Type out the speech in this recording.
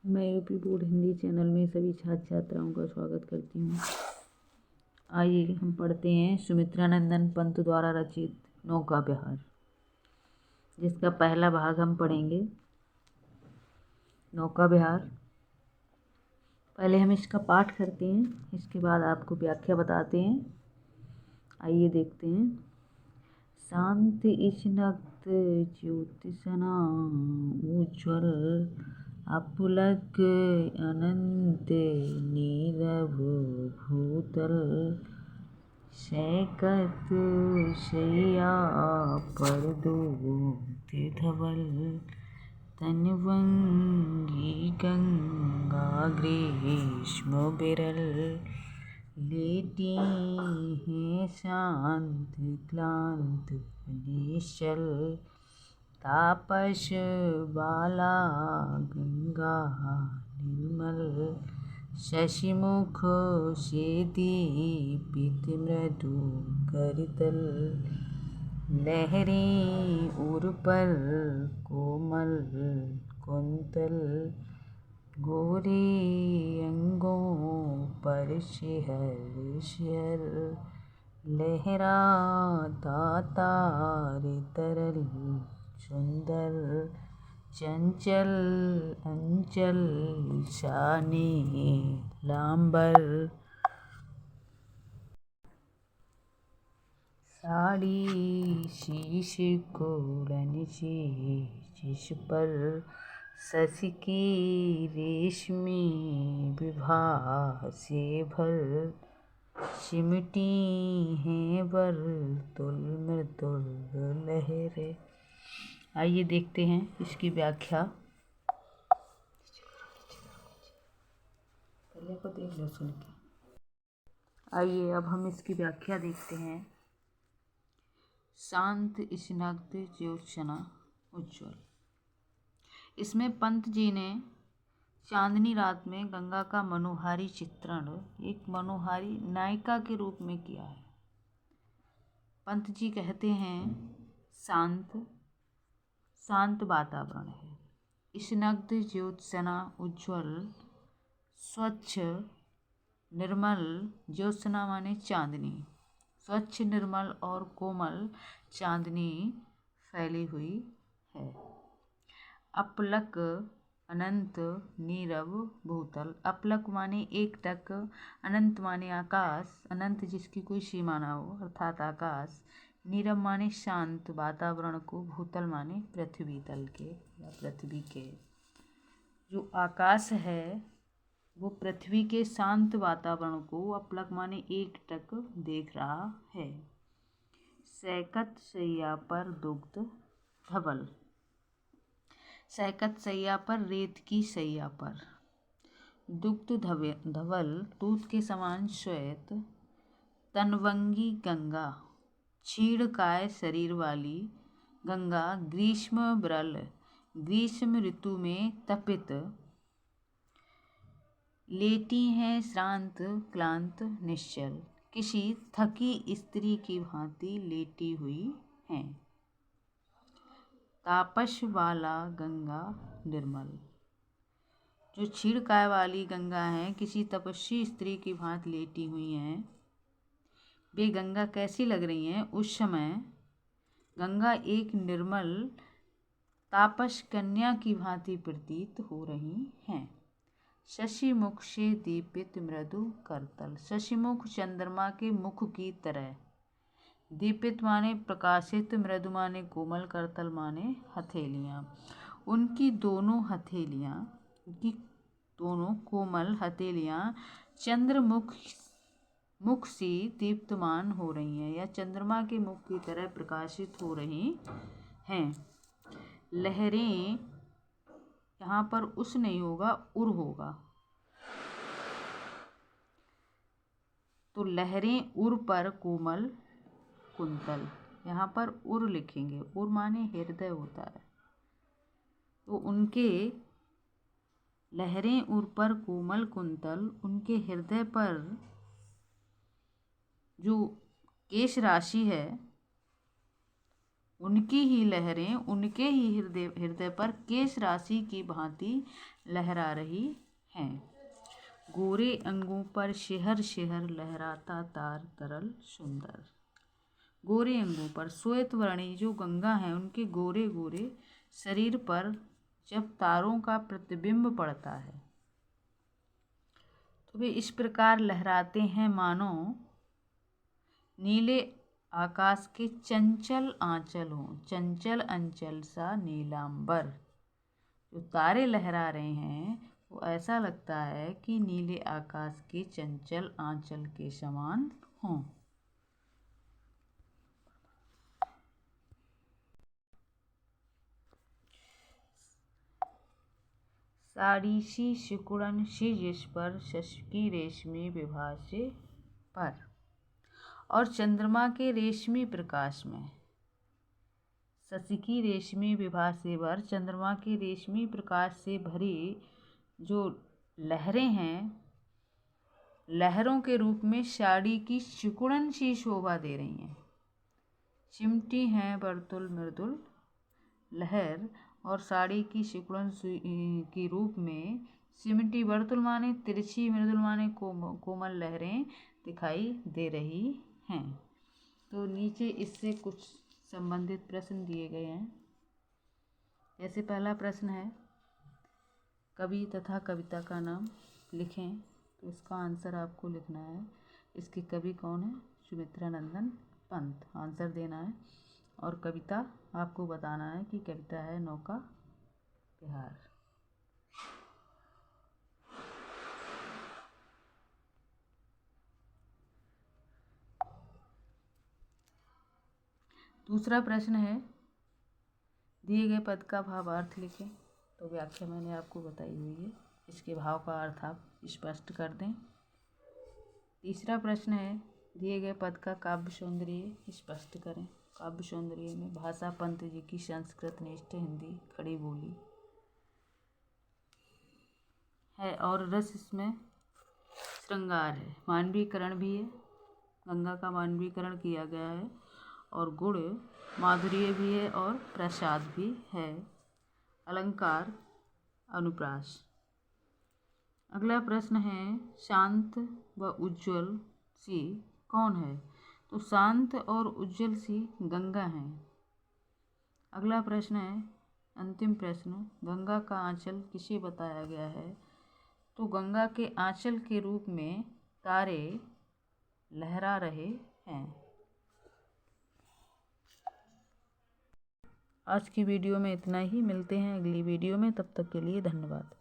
मैं UP board Hindi channel में सभी छात्र छात्राओं का स्वागत करती हूँ। आइए हम पढ़ते हैं सुमित्रानंदन पंत द्वारा रचित नौका विहार, जिसका पहला भाग हम पढ़ेंगे। नौका विहार, पहले हम इसका पाठ करते हैं, इसके बाद आपको व्याख्या बताते हैं। आइए देखते हैं। शांत स्निग्ध ज्योतिषना उज्ज्वल अपुलक अनंत नीरव भूतल सैकत शय्या पर दूत धवल तनवंगी गंगा ग्रीष्म बिरल लेटी हैं शांत क्लांत निश्चल तापस बाला गंगा निर्मल शशिमुख से दीपित मृदु करतल लहरें उर पर कोमल कुंतल गोरे अंगों पर शिहर शिहर लहराता तार तरल सुंदर चंचल अंचल शाने लांबर साड़ी शीश कोड़न से जिस पर शशि की रेशमी विभा से भर सिमटी हैं वर तुल मृदुल लहरे। आइए देखते हैं इसकी व्याख्या। पहले को देख लो सुन के। आइए अब हम इसकी व्याख्या देखते हैं। शांत स्निग्ध ज्योत्सना उज्ज्वल। इसमें पंत जी ने चांदनी रात में गंगा का मनोहारी चित्रण एक मनोहारी नायिका के रूप में किया है। पंत जी कहते हैं शांत वातावरण है, स्निग्ध ज्योत्सना उज्ज्वल स्वच्छ निर्मल, ज्योत्सना माने चांदनी, स्वच्छ निर्मल और कोमल चांदनी फैली हुई है। अपलक अनंत नीरव भूतल। अपलक माने एकटक, अनंत माने आकाश, अनंत जिसकी कोई सीमा ना हो अर्थात आकाश, नीरव माने शांत वातावरण को, भूतल माने पृथ्वी तल के या पृथ्वी के। जो आकाश है वो पृथ्वी के शांत वातावरण को अपलक माने एकटक देख रहा है। सैकत शैया पर दुग्ध धवल। सैकत शैया पर रेत की शैया पर, दुग्ध धवल दूध के समान श्वेत, तनवंगी गंगा क्षीणकाय शरीर वाली गंगा, ग्रीष्म ब्रल ग्रीष्म ऋतु में तपित, लेटी हैं श्रांत क्लांत निश्चल, किसी थकी स्त्री की भांति लेटी हुई हैं। तापस वाला गंगा निर्मल। जो क्षीणकाय वाली गंगा हैं किसी तपस्वी स्त्री की भांति लेटी हुई हैं। वे गंगा कैसी लग रही हैं? उस समय गंगा एक निर्मल तापस कन्या की भांति प्रतीत हो रही हैं। शशिमुख से दीपित मृदु करतल। शशिमुख चंद्रमा के मुख की तरह, दीपित माने प्रकाशित, मृदु माने कोमल, करतल माने हथेलियाँ। उनकी दोनों हथेलियाँ, उनकी दोनों कोमल हथेलियाँ मुख से दीप्तमान हो रही हैं या चंद्रमा के मुख की तरह प्रकाशित हो रही हैं। लहरें, यहाँ पर उस नहीं होगा उर होगा, तो लहरें उर पर कोमल कुंतल, यहाँ पर उर लिखेंगे, उर माने हृदय होता है, तो उनके लहरें उर पर कोमल कुंतल, उनके हृदय पर जो केश राशि है उनकी ही लहरें उनके ही हृदय हृदय पर केश राशि की भांति लहरा रही हैं। गोरे अंगों पर शिहर शिहर लहराता तार तरल सुंदर। गोरे अंगों पर श्वेत वर्णी जो गंगा है उनके गोरे गोरे शरीर पर जब तारों का प्रतिबिंब पड़ता है तो वे इस प्रकार लहराते हैं मानो नीले आकाश के चंचल आंचल हों, चंचल अंचल सा नीलांबर। जो तारे लहरा रहे हैं वो ऐसा लगता है कि नीले आकाश के चंचल आंचल के समान हों। साड़ी सी सिकुड़न सी जिस पर शशकी रेशमी विभा से पर और चंद्रमा के रेशमी प्रकाश में, शशिकी रेशमी विभा से भर चंद्रमा के रेशमी प्रकाश से भरी जो लहरें हैं, लहरों के रूप में साड़ी की सिकुड़न सी शोभा दे रही हैं। चिमटी हैं बर्तुल मृदुल लहर और साड़ी की सिकुड़न के रूप में सिमटी वर्तुल माने तिरछी मृदुल माने कोमल लहरें दिखाई दे रही हैं। तो नीचे इससे कुछ संबंधित प्रश्न दिए गए हैं। जैसे पहला प्रश्न है कवि तथा कविता का नाम लिखें, तो इसका आंसर आपको लिखना है। इसके कवि कौन है? सुमित्रानंदन पंत आंसर देना है। और कविता आपको बताना है कि कविता है नौका विहार। दूसरा प्रश्न है दिए गए पद का भावार्थ लिखें। तो व्याख्या मैंने आपको बताई हुई है, इसके भाव का अर्थ आप स्पष्ट कर दें। तीसरा प्रश्न है दिए गए पद का काव्य सौंदर्य स्पष्ट करें। काव्य सौंदर्य में भाषा पंत जी की संस्कृत निष्ठ हिंदी खड़ी बोली है और रस इसमें श्रृंगार है। मानवीकरण भी है, गंगा का मानवीकरण किया गया है और गुण माधुर्य भी है और प्रसाद भी है। अलंकार अनुप्रास। अगला प्रश्न है शांत व उज्ज्वल सी कौन है? तो शांत और उज्ज्वल सी गंगा है। अगला प्रश्न है अंतिम प्रश्न गंगा का आंचल किसे बताया गया है? तो गंगा के आंचल के रूप में तारे लहरा रहे हैं। आज की वीडियो में इतना ही, मिलते हैं अगली वीडियो में, तब तक के लिए धन्यवाद।